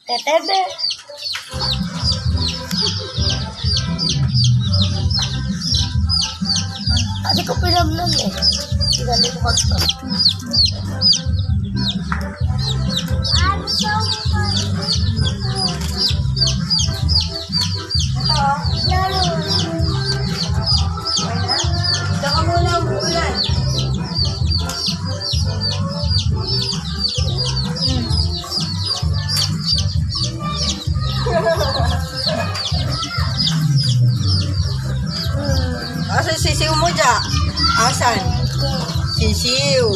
Tetebe. Tadi ko pinamlan eh. Gali ko mag-stop. Saka muna ang bulan. Asan sisiw mo dyan? Asan? Sisiw.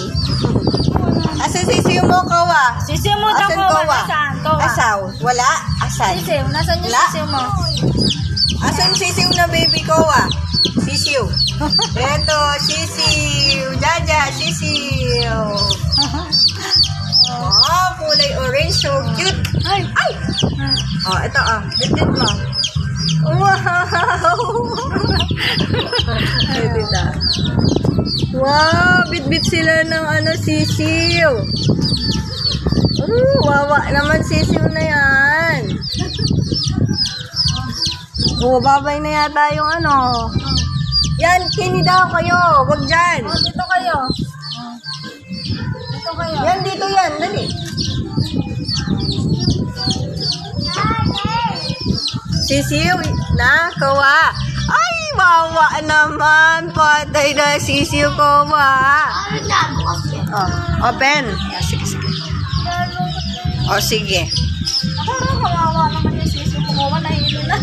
Asan sisiw mo, Kawa? Sisiw mo daw Asan ko. Kawa? Nasaan? Kawa. Asaw? Wala? Asan? Sisiw. Nasaan yung Wala. sisiw mo? Asan sisiw na baby Kawa? Sisiw. Eto, sisiw. Jaja, sisiw. Oh, kulay orange. So cute. Ay! Ay! Oh, ito Bit-bit mo. Wow! Pwede na. Wow! Bit-bit sila ng sisiw. Wawa naman sisiw na yan. Babay na yata yung Yan, kini daw kayo. Wag dyan. Oh, dito kayo. Dito kayo. Yan, dito yan. Dali. Sisiw na Kawa. Ay, wawa naman. Patay na sisiw Kawa. Oh, open. Sige, sige. Oh, sige. Ako rin, kawawa naman yung sisiw mo. Kawa, nahilo na.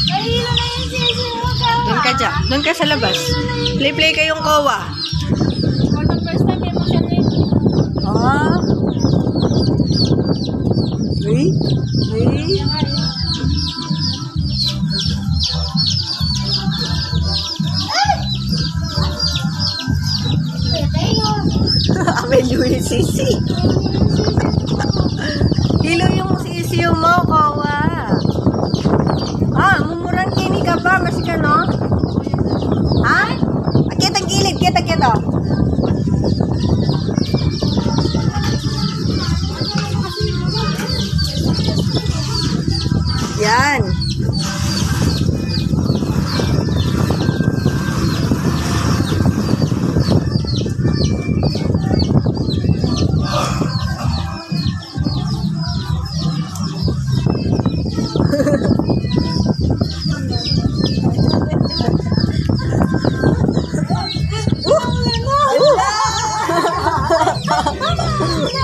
Nahilo na yung sisiw mo, Kawa. Doon ka dyan. Doon ka sa labas. Play kayong Kawa. For the first time, emotion eh. Ah. Uy. Uy. Amen yung sisi. Hilo yung sisiyo mo, Kawa. Mumurang kini ka ba? Masika, no? Ha? Akit ang gilid. Kita. Yan.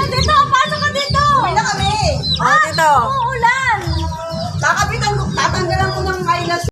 Dito, pasok ka dito. Uwi na kami. Dito. Uulan. Kakabit